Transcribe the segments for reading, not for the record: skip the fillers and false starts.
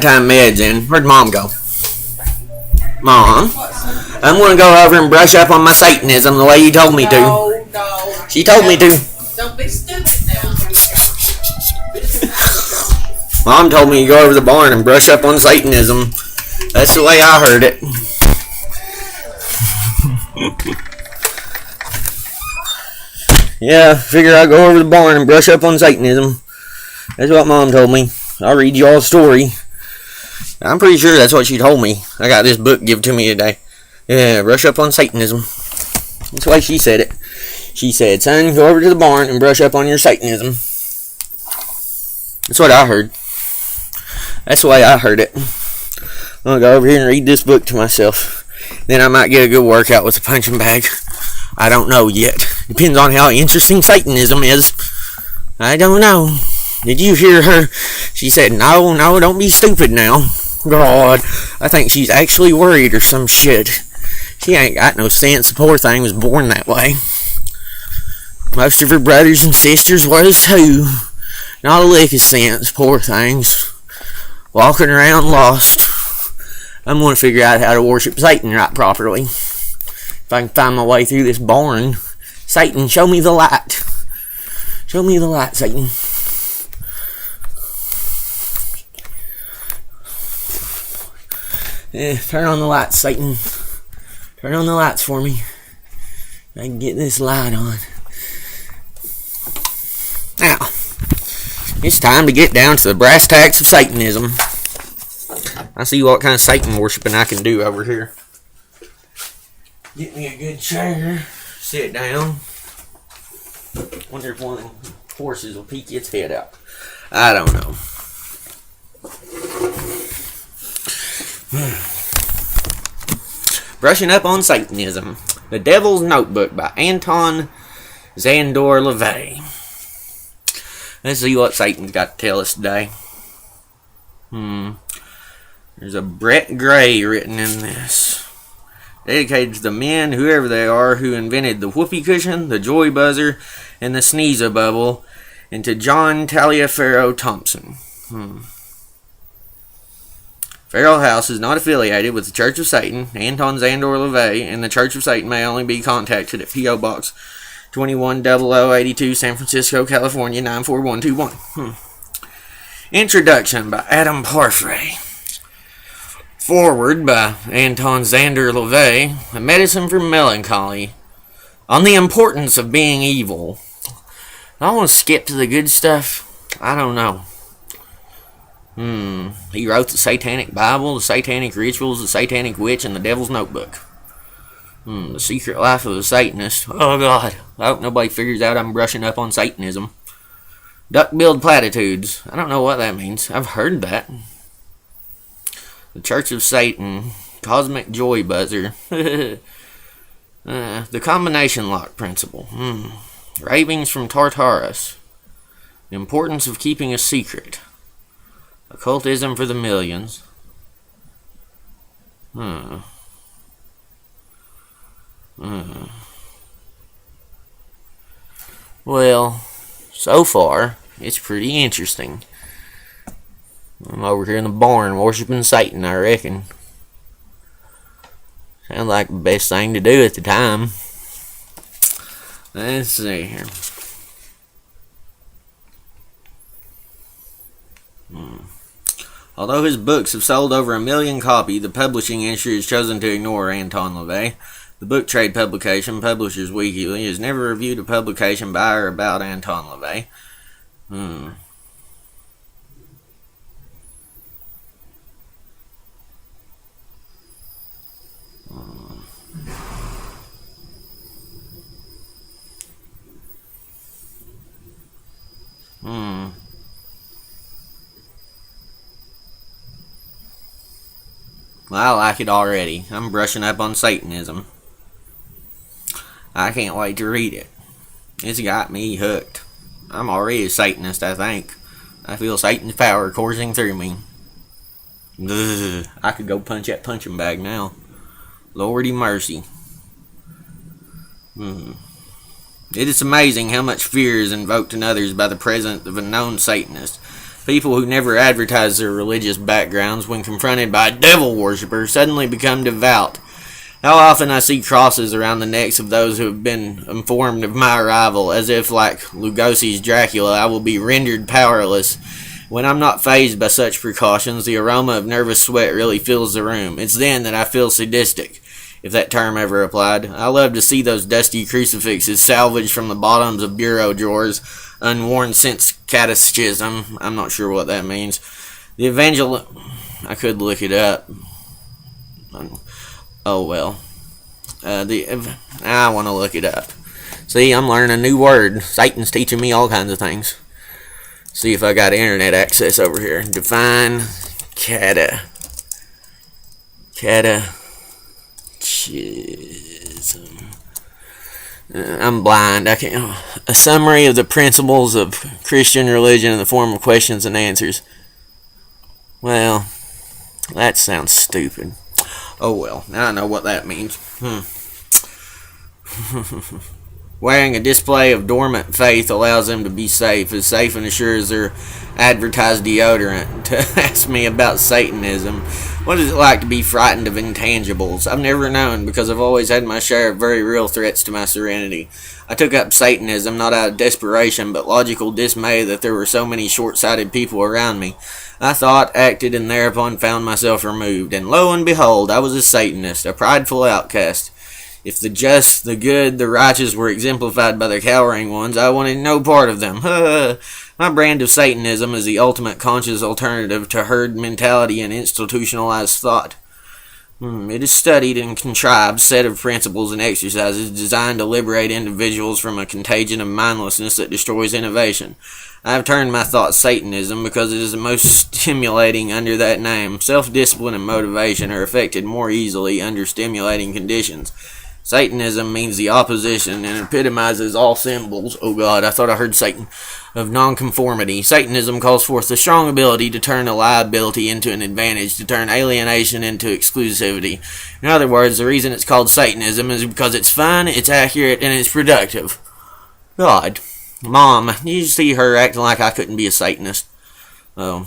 Time meds in. Where'd Mom go? Mom, I'm gonna go over and brush up on my Satanism the way you told me to. No. She told me to. Don't be stupid now. Mom told me to go over to the barn and brush up on Satanism. That's the way I heard it. Yeah, figure I'd go over to the barn and brush up on Satanism. That's what Mom told me. I'll read you all a story. I'm pretty sure that's what she told me. I got this book given to me today. Yeah, brush up on Satanism. That's the way she said it. She said, son, go over to the barn and brush up on your Satanism. That's what I heard. That's the way I heard it. I'm going to go over here and read this book to myself. Then I might get a good workout with a punching bag. I don't know yet. Depends on how interesting Satanism is. I don't know. Did you hear her? She said, no, don't be stupid now. God, I think she's actually worried or some shit. She ain't got no sense. The poor thing was born that way. Most of her brothers and sisters was too. Not a lick of sense, poor things. Walking around lost. I'm going to figure out how to worship Satan right properly. If I can find my way through this barn. Satan, show me the light. Show me the light, Satan. Turn on the lights, Satan. Turn on the lights for me. I can get this light on. Now, it's time to get down to the brass tacks of Satanism. I see what kind of Satan worshiping I can do over here. Get me a good chair. Sit down. Wonder if one of the horses will peek its head out. I don't know. Brushing Up on Satanism. The Devil's Notebook by Anton Szandor LaVey. Let's see what Satan's got to tell us today. There's a Brett Gray written in this. Dedicated to the men, whoever they are, who invented the whoopee cushion, the joy buzzer, and the sneezer bubble, and to John Taliaferro Thompson. Farrell House is not affiliated with the Church of Satan, Anton Szandor LaVey, and the Church of Satan may only be contacted at P.O. Box 210082, San Francisco, California, 94121. Introduction by Adam Parfrey. Forward by Anton Szandor LaVey. A Medicine for Melancholy. On the importance of being evil. I want to skip to the good stuff. I don't know. He wrote the Satanic Bible, the Satanic Rituals, the Satanic Witch, and the Devil's Notebook. The Secret Life of a Satanist. Oh God, I hope nobody figures out I'm brushing up on Satanism. Duck-billed platitudes. I don't know what that means. I've heard that. The Church of Satan. Cosmic Joy Buzzer. The Combination Lock Principle. Ravings from Tartarus. The Importance of Keeping a Secret. Occultism for the Millions. Well, so far, it's pretty interesting. I'm over here in the barn worshiping Satan, I reckon. Sounds like the best thing to do at the time. Let's see here. Although his books have sold over 1 million copies, the publishing industry has chosen to ignore Anton LaVey. The book trade publication, Publishers Weekly, has never reviewed a publication by or about Anton LaVey. Well, I like it already. I'm brushing up on Satanism. I can't wait to read it. It's got me hooked. I'm already a Satanist, I think. I feel Satan's power coursing through me. Ugh, I could go punch that punching bag now. Lordy mercy. It is amazing how much fear is invoked in others by the presence of a known Satanist. People who never advertise their religious backgrounds, when confronted by a devil worshipper, suddenly become devout. How often I see crosses around the necks of those who have been informed of my arrival, as if, like Lugosi's Dracula, I will be rendered powerless. When I'm not fazed by such precautions, the aroma of nervous sweat really fills the room. It's then that I feel sadistic, if that term ever applied. I love to see those dusty crucifixes salvaged from the bottoms of bureau drawers, unworn since catechism. I'm not sure what that means. The I could look it up. Oh well. I want to look it up. See, I'm learning a new word. Satan's teaching me all kinds of things. See if I got internet access over here. Define catechism. I'm blind. I can't. A summary of the principles of Christian religion in the form of questions and answers. Well, that sounds stupid. Oh well, now I know what that means. Wearing a display of dormant faith allows them to be safe and assure as their advertised deodorant. To ask me about Satanism, what is it like to be frightened of intangibles? I've never known, because I've always had my share of very real threats to my serenity. I took up Satanism not out of desperation, but logical dismay that there were so many short-sighted people around me. I thought, acted, and thereupon found myself removed, and lo and behold, I was a Satanist, a prideful outcast. If the just, the good, the righteous were exemplified by the cowering ones, I wanted no part of them. My brand of Satanism is the ultimate conscious alternative to herd mentality and institutionalized thought. It is studied and contrived set of principles and exercises designed to liberate individuals from a contagion of mindlessness that destroys innovation. I have termed my thought Satanism because it is the most stimulating under that name. Self-discipline and motivation are affected more easily under stimulating conditions. Satanism means the opposition and epitomizes all symbols, oh God, I thought I heard Satan, of nonconformity. Satanism calls forth the strong ability to turn a liability into an advantage, to turn alienation into exclusivity. In other words, the reason it's called Satanism is because it's fun, it's accurate, and it's productive. God. Mom, you see her acting like I couldn't be a Satanist. Oh.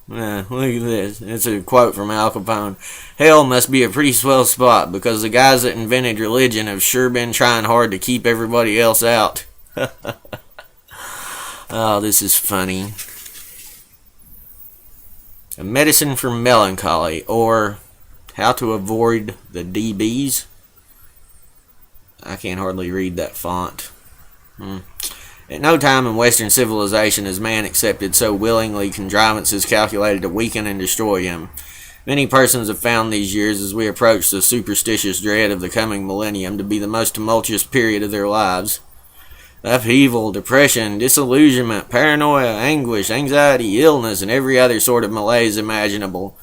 Look at this. It's a quote from Al Capone. Hell must be a pretty swell spot because the guys that invented religion have sure been trying hard to keep everybody else out. Oh, this is funny. A medicine for melancholy, or how to avoid the DBs. I can't hardly read that font. At no time in Western civilization has man accepted so willingly contrivances calculated to weaken and destroy him. Many persons have found these years, as we approach the superstitious dread of the coming millennium, to be the most tumultuous period of their lives. Upheaval, depression, disillusionment, paranoia, anguish, anxiety, illness, and every other sort of malaise imaginable.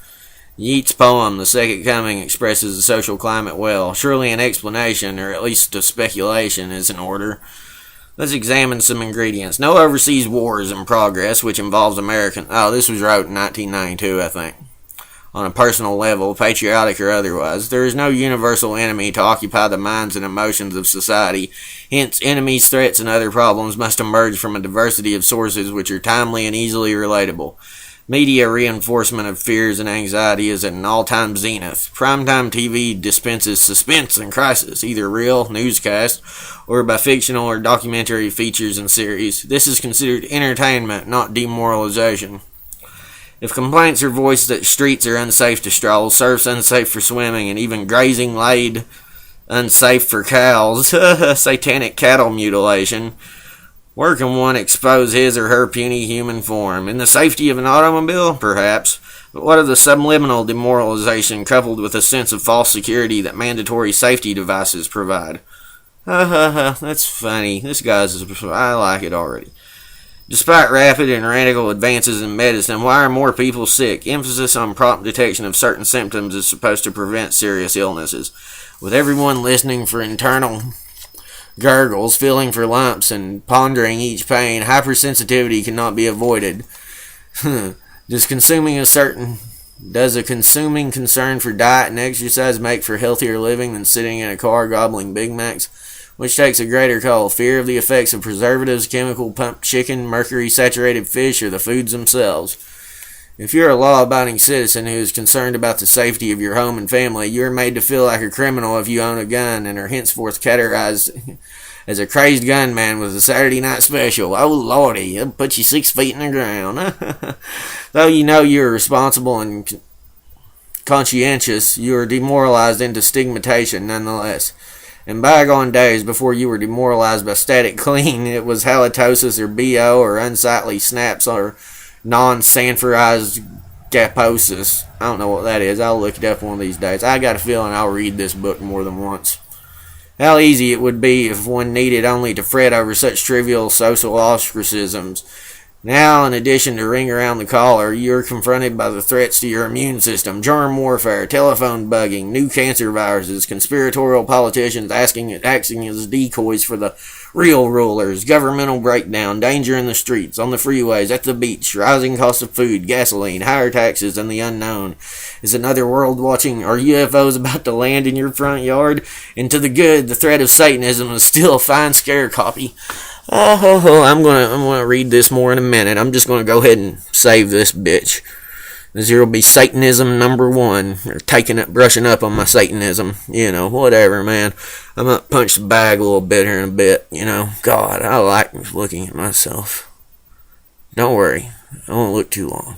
Yeats's poem, The Second Coming, expresses the social climate well. Surely an explanation, or at least a speculation, is in order. Let's examine some ingredients. No overseas war is in progress, which involves American... Oh, this was wrote in 1992, I think. On a personal level, patriotic or otherwise. There is no universal enemy to occupy the minds and emotions of society. Hence, enemies, threats, and other problems must emerge from a diversity of sources which are timely and easily relatable. Media reinforcement of fears and anxiety is at an all-time zenith. Primetime TV dispenses suspense and crisis, either real, newscast, or by fictional or documentary features and series. This is considered entertainment, not demoralization. If complaints are voiced that streets are unsafe to stroll, surf's unsafe for swimming, and even grazing laid unsafe for cows, satanic cattle mutilation, where can one expose his or her puny human form? In the safety of an automobile? Perhaps. But what of the subliminal demoralization coupled with a sense of false security that mandatory safety devices provide? That's funny. This guy's... I like it already. Despite rapid and radical advances in medicine, why are more people sick? Emphasis on prompt detection of certain symptoms is supposed to prevent serious illnesses. With everyone listening for internal gurgles, feeling for lumps, and pondering each pain, hypersensitivity cannot be avoided. Does consuming a certain Does a consuming concern for diet and exercise make for healthier living than sitting in a car gobbling Big Macs? Which takes a greater toll? Fear of the effects of preservatives, chemical pumped chicken, mercury-saturated fish, or the foods themselves? If you're a law-abiding citizen who is concerned about the safety of your home and family, you are made to feel like a criminal if you own a gun and are henceforth categorized as a crazed gunman with a Saturday night special. Oh, lordy, it'll put you 6 feet in the ground. Though you know you're responsible and conscientious, you are demoralized into stigmatization nonetheless. In bygone days, before you were demoralized by static clean, it was halitosis or BO or unsightly snaps or non-sanforized gaposis. I don't know what that is. I'll look it up one of these days. I got a feeling I'll read this book more than once. How easy it would be if one needed only to fret over such trivial social ostracisms. Now, in addition to ring around the collar, you're confronted by the threats to your immune system, germ warfare, telephone bugging, new cancer viruses, conspiratorial politicians acting as decoys for the real rulers, governmental breakdown, danger in the streets, on the freeways, at the beach, rising cost of food, gasoline, higher taxes, and the unknown. Is another world watching? Are UFOs about to land in your front yard? And to the good, the threat of Satanism is still a fine scare copy. I'm gonna read this more in a minute. I'm just gonna go ahead and save this bitch. This here will be Satanism number 1. Or brushing up on my Satanism. You know, whatever, man. I'm gonna punch the bag a little bit here in a bit. You know, God, I like looking at myself. Don't worry, I won't look too long.